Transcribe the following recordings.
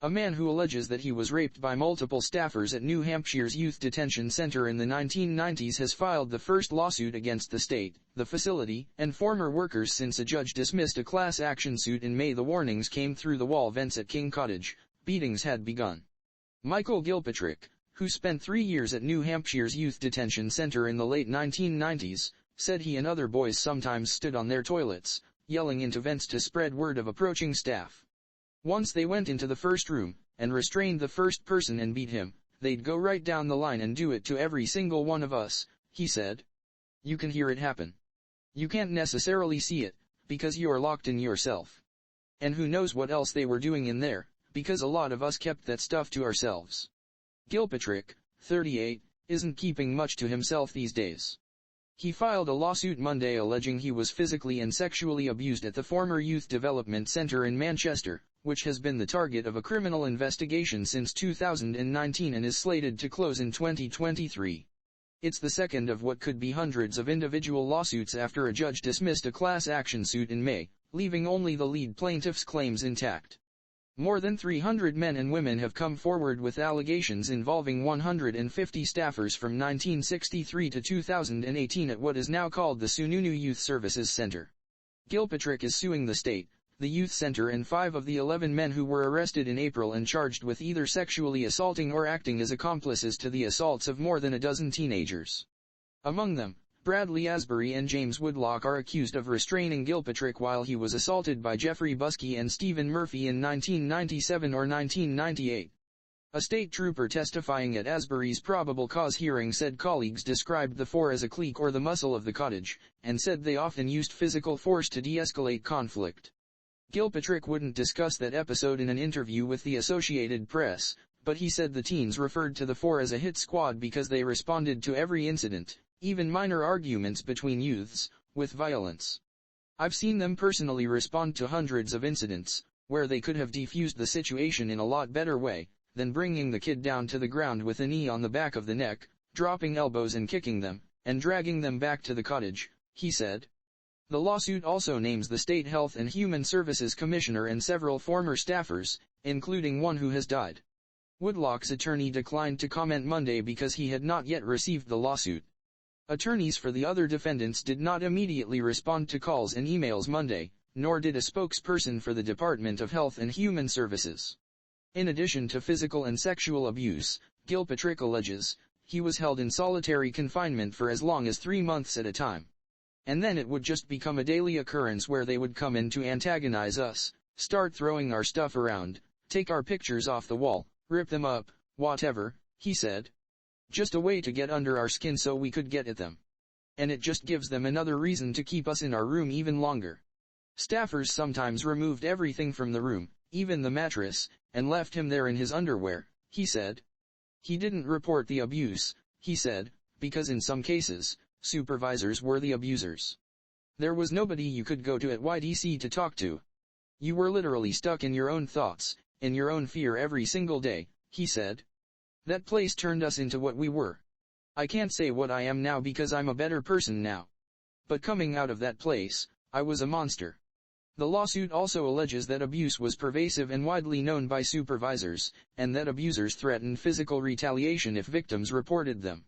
A man who alleges that he was raped by multiple staffers at New Hampshire's youth detention center in the 1990s has filed the first lawsuit against the state, the facility, and former workers since a judge dismissed a class action suit in May. The warnings came through the wall vents at King Cottage. Beatings had begun. Michael Gilpatrick, who spent 3 years at New Hampshire's youth detention center in the late 1990s, said he and other boys sometimes stood on their toilets, yelling into vents to spread word of approaching staff. Once they went into the first room, and restrained the first person and beat him, they'd go right down the line and do it to every single one of us, he said. You can hear it happen. You can't necessarily see it, because you're locked in yourself. And who knows what else they were doing in there, because a lot of us kept that stuff to ourselves. Gilpatrick, 38, isn't keeping much to himself these days. He filed a lawsuit Monday alleging he was physically and sexually abused at the former Youth Development Centre in Manchester, which has been the target of a criminal investigation since 2019 and is slated to close in 2023. It's the second of what could be hundreds of individual lawsuits after a judge dismissed a class action suit in May, leaving only the lead plaintiff's claims intact. More than 300 men and women have come forward with allegations involving 150 staffers from 1963 to 2018 at what is now called the Sununu Youth Services Center. Gilpatrick is suing the state, the youth center and 5 of the 11 men who were arrested in April and charged with either sexually assaulting or acting as accomplices to the assaults of more than a dozen teenagers. Among them, Bradley Asbury and James Woodlock are accused of restraining Gilpatrick while he was assaulted by Jeffrey Buskey and Stephen Murphy in 1997 or 1998. A state trooper testifying at Asbury's probable cause hearing said colleagues described the 4 as a clique or the muscle of the cottage, and said they often used physical force to de-escalate conflict. Gilpatrick wouldn't discuss that episode in an interview with the Associated Press, but he said the teens referred to the 4 as a hit squad because they responded to every incident, even minor arguments between youths, with violence. I've seen them personally respond to hundreds of incidents, where they could have defused the situation in a lot better way, than bringing the kid down to the ground with a knee on the back of the neck, dropping elbows and kicking them, and dragging them back to the cottage, he said. The lawsuit also names the State Health and Human Services Commissioner and several former staffers, including one who has died. Woodlock's attorney declined to comment Monday because he had not yet received the lawsuit. Attorneys for the other defendants did not immediately respond to calls and emails Monday, nor did a spokesperson for the Department of Health and Human Services. In addition to physical and sexual abuse, Gilpatrick alleges, he was held in solitary confinement for as long as 3 months at a time. And then it would just become a daily occurrence where they would come in to antagonize us, start throwing our stuff around, take our pictures off the wall, rip them up, whatever, he said. Just a way to get under our skin so we could get at them. And it just gives them another reason to keep us in our room even longer. Staffers sometimes removed everything from the room, even the mattress, and left him there in his underwear, he said. He didn't report the abuse, he said, because in some cases, supervisors were the abusers. There was nobody you could go to at YDC to talk to. You were literally stuck in your own thoughts, in your own fear every single day, he said. That place turned us into what we were. I can't say what I am now because I'm a better person now. But coming out of that place, I was a monster. The lawsuit also alleges that abuse was pervasive and widely known by supervisors, and that abusers threatened physical retaliation if victims reported them.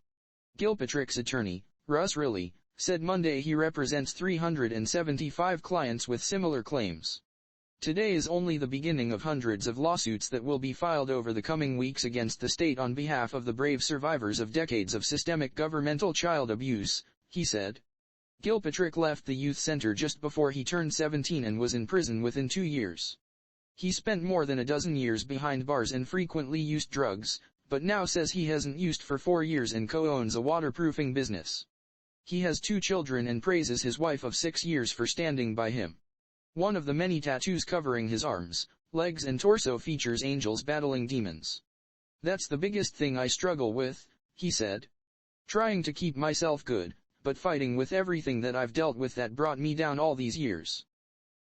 Gilpatrick's attorney, Russ Riley, said Monday he represents 375 clients with similar claims. Today is only the beginning of hundreds of lawsuits that will be filed over the coming weeks against the state on behalf of the brave survivors of decades of systemic governmental child abuse, he said. Gilpatrick left the youth center just before he turned 17 and was in prison within 2 years. He spent more than a dozen years behind bars and frequently used drugs, but now says he hasn't used for 4 years and co-owns a waterproofing business. He has 2 children and praises his wife of 6 years for standing by him. One of the many tattoos covering his arms, legs and torso features angels battling demons. That's the biggest thing I struggle with, he said. Trying to keep myself good, but fighting with everything that I've dealt with that brought me down all these years.